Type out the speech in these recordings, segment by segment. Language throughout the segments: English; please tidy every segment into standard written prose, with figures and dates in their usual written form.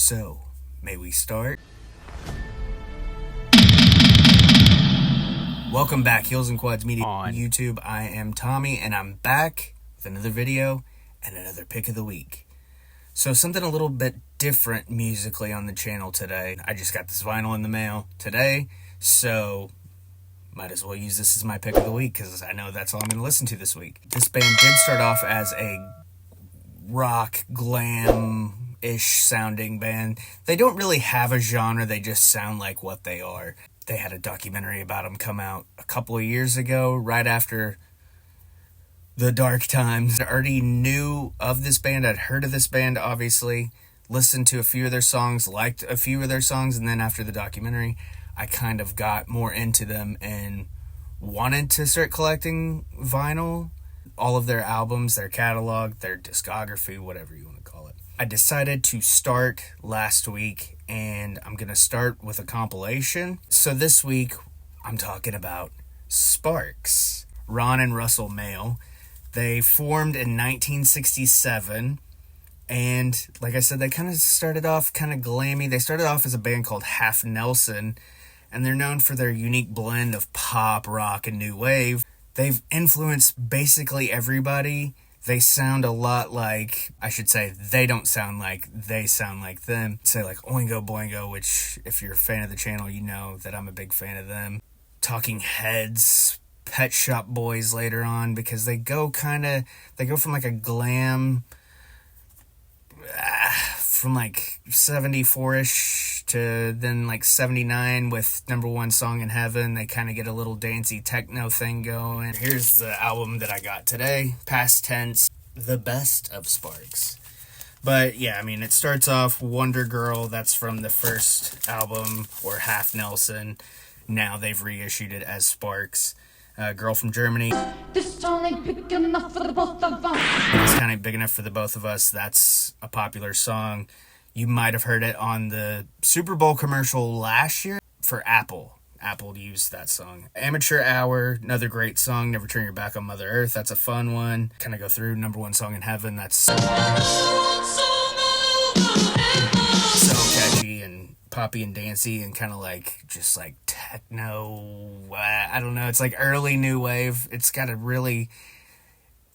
So, may we start? Welcome back, Heels and Quads Media on YouTube. I am Tommy, and I'm back with another video and another pick of the week. So, something a little bit different musically on the channel today. I just got this vinyl in the mail today, so might as well use this as my pick of the week because I know that's all I'm going to listen to this week. This band did start off as a rock, glam-ish sounding band. They don't really have a genre, they just sound like what they are. They had a documentary about them come out a couple of years ago, right after the dark times. I already knew of this band, I'd heard of this band, obviously, listened to a few of their songs, liked a few of their songs, and then after the documentary, I kind of got more into them and wanted to start collecting vinyl, all of their albums, their catalog, their discography, whatever you want to call it. I decided to start last week, and I'm going to start with a compilation. So this week, I'm talking about Sparks. Ron and Russell Mael. They formed in 1967, and like I said, they kind of started off kind of glammy. They started off as a band called Half Nelson, and they're known for their unique blend of pop, rock, and new wave. They've influenced basically everybody. They sound a lot like, I should say, they don't sound like they sound like them. Say like Oingo Boingo, which if you're a fan of the channel, you know that I'm a big fan of them. Talking Heads, Pet Shop Boys later on, because they go from like a glam, from like 74-ish to then like 79 with Number One Song in Heaven. They kind of get a little dancey techno thing going. Here's the album that I got today, Past Tense, The Best of Sparks. But yeah, I mean, it starts off Wonder Girl, that's from the first album, or Half Nelson. Now they've reissued it as Sparks. Girl from Germany. This song ain't big enough for the both of us. It's kind of big enough for the both of us. That's a popular song. You might have heard it on the Super Bowl commercial last year for Apple. Apple used that song. Amateur Hour, another great song. Never Turn Your Back on Mother Earth. That's a fun one. Kind of go through Number One Song in Heaven. That's so catchy and poppy and dancey and kind of like just like techno. I don't know. It's like early new wave. It's got a really,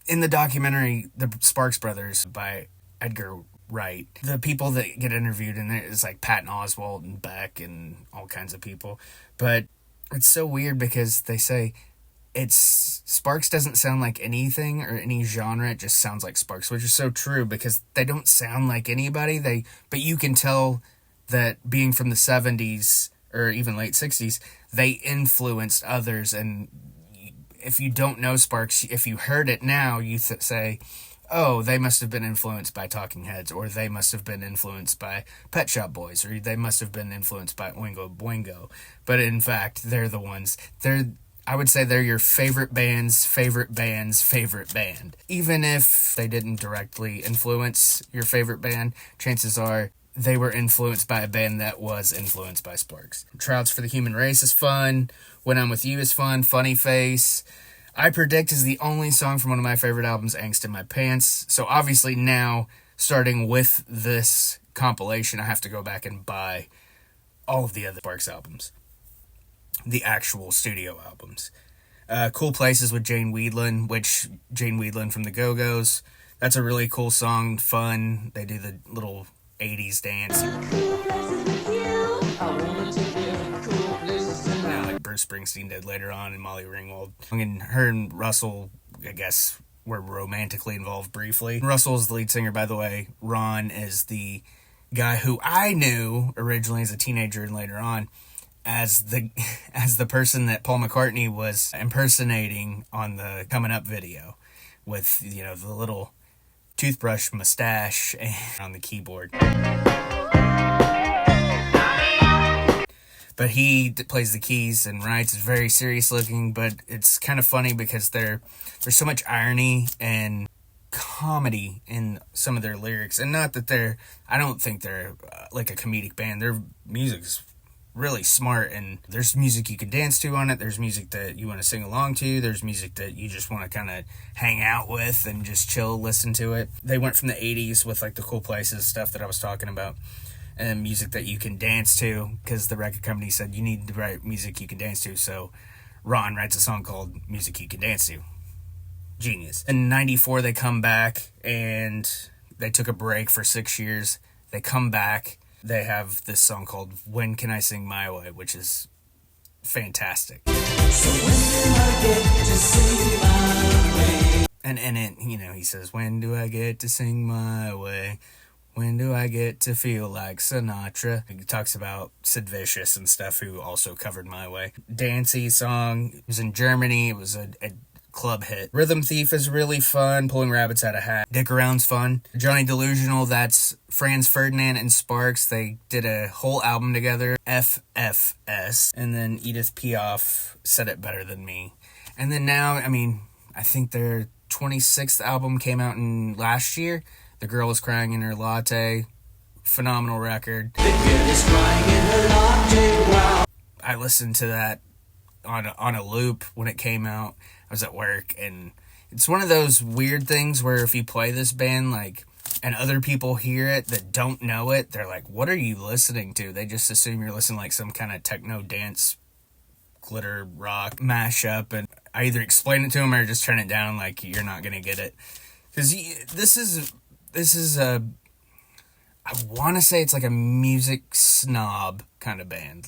in the documentary, The Sparks Brothers by Edgar Wright, the people that get interviewed in it is like Patton Oswalt and Beck and all kinds of people. But it's so weird because they say Sparks doesn't sound like anything or any genre. It just sounds like Sparks, which is so true because they don't sound like anybody. But you can tell that being from the 70s or even late 60s, they influenced others. And if you don't know Sparks, if you heard it now, you say, oh, they must have been influenced by Talking Heads, or they must have been influenced by Pet Shop Boys, or they must have been influenced by Oingo Boingo. But in fact, they're the ones. I would say they're your favorite band's favorite band's favorite band. Even if they didn't directly influence your favorite band, chances are they were influenced by a band that was influenced by Sparks. Tryouts for the Human Race is fun. When I'm With You is fun. Funny Face. I Predict is the only song from one of my favorite albums, Angst in My Pants. So obviously now, starting with this compilation, I have to go back and buy all of the other Sparks albums. The actual studio albums. Cool Places with Jane Wiedlin, which Jane Wiedlin from the Go-Go's. That's a really cool song, fun. They do the little 80s dance. Like Bruce Springsteen did later on, and Molly Ringwald. And her and Russell, I guess, were romantically involved briefly. Russell is the lead singer, by the way. Ron is the guy who I knew originally as a teenager and later on as the person that Paul McCartney was impersonating on the Coming Up video with, the little toothbrush mustache and on the keyboard. But he plays the keys and writes. It's very serious looking, but it's kind of funny because there's so much irony and comedy in some of their lyrics. And not that I don't think they're like a comedic band. Their music's really smart, and there's music you can dance to on it. There's music that you want to sing along to. There's music that you just want to kind of hang out with and just chill, listen to it. They went from the 80s with like the Cool Places stuff that I was talking about and music that you can dance to, because the record company said you need to write music you can dance to. So Ron writes a song called Music You Can Dance To. Genius. In 94, they come back, and they took a break for 6 years. They come back. They have this song called When Can I Sing My Way, which is fantastic. So when do I get to sing my way? And in it, he says, when do I get to sing my way? When do I get to feel like Sinatra? He talks about Sid Vicious and stuff, who also covered My Way. Dancey song. It was in Germany. It was a club hit. Rhythm Thief is really fun. Pulling Rabbits Out of Hat. Dick Around's fun. Johnny Delusional, that's Franz Ferdinand and Sparks. They did a whole album together. FFS. And then Edith Piaf, Said It Better Than Me. And then now, I think their 26th album came out in last year. The Girl Is Crying in Her Latte. Phenomenal record. The girl is crying in her latte. Wow. I listened to that on a loop when it came out. I was at work, and it's one of those weird things where if you play this band, and other people hear it that don't know it, they're like, what are you listening to? They just assume you're listening to some kind of techno dance, glitter rock mashup, and I either explain it to them or just turn it down you're not gonna get it. Because this is a, I want to say it's like a music snob kind of band.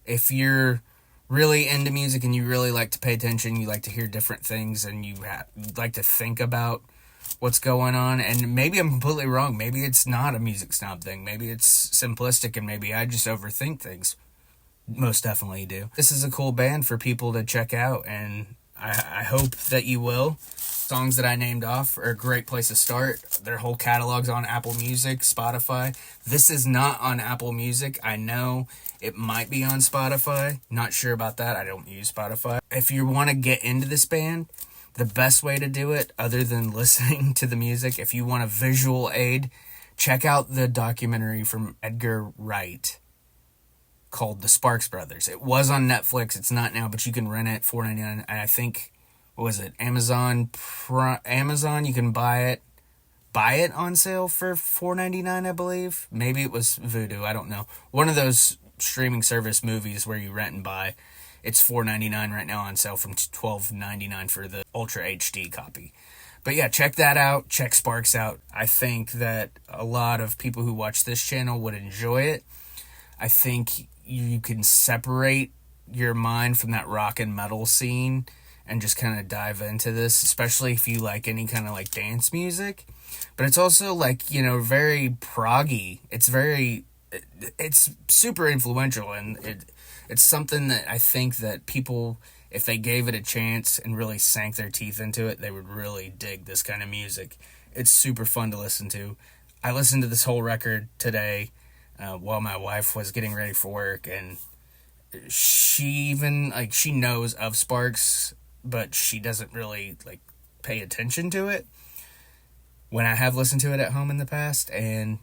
If you're really into music and you really like to pay attention, you like to hear different things, and you like to think about what's going on. And maybe I'm completely wrong. Maybe it's not a music snob thing. Maybe it's simplistic, and maybe I just overthink things. Most definitely do. This is a cool band for people to check out, and I hope that you will. Songs that I named off are a great place to start. Their whole catalog's on Apple Music, Spotify. This is not on Apple Music. I know it might be on Spotify. Not sure about that. I don't use Spotify. If you want to get into this band, the best way to do it, other than listening to the music, if you want a visual aid, check out the documentary from Edgar Wright called The Sparks Brothers. It was on Netflix. It's not now, but you can rent it $4.99. And I think, what was it? Amazon, you can buy it on sale for $4.99, I believe. Maybe it was Vudu, I don't know. One of those streaming service movies where you rent and buy. It's $4.99 right now on sale from $12.99 for the Ultra HD copy. But yeah, check that out. Check Sparks out. I think that a lot of people who watch this channel would enjoy it. I think you can separate your mind from that rock and metal scene and just kind of dive into this, especially if you like any kind of dance music. But it's also very proggy. It's super influential, and it's something that I think that people, if they gave it a chance and really sank their teeth into it, they would really dig this kind of music. It's super fun to listen to. I listened to this whole record today while my wife was getting ready for work, and she even she knows of Sparks, but she doesn't really pay attention to it when I have listened to it at home in the past, and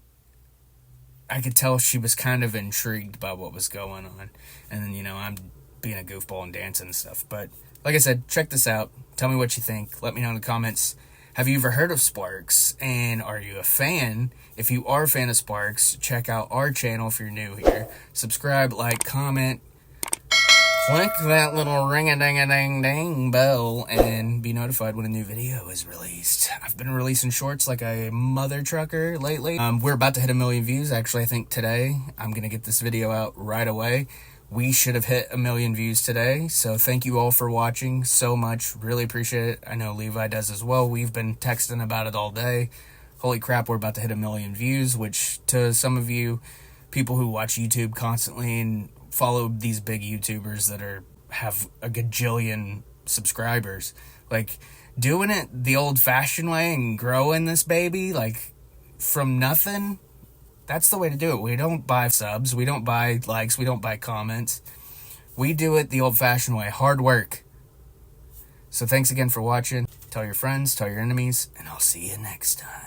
I could tell she was kind of intrigued by what was going on. And then, I'm being a goofball and dancing and stuff. But like I said, check this out. Tell me what you think. Let me know in the comments. Have you ever heard of Sparks? And are you a fan? If you are a fan of Sparks, check out our channel if you're new here. Subscribe, like, comment. Click that little ring-a-ding-a-ding-ding bell and be notified when a new video is released. I've been releasing shorts like a mother trucker lately. We're about to hit 1 million views. Actually, I think today I'm going to get this video out right away. We should have hit 1 million views today. So thank you all for watching so much. Really appreciate it. I know Levi does as well. We've been texting about it all day. Holy crap, we're about to hit 1 million views, which to some of you people who watch YouTube constantly and follow these big YouTubers that have a gajillion subscribers, doing it the old-fashioned way and growing this baby from nothing, that's the way to do it. We don't buy subs, we don't buy likes, we don't buy comments. We do it the old-fashioned way, hard work. So thanks again for watching. Tell your friends, tell your enemies, and I'll see you next time.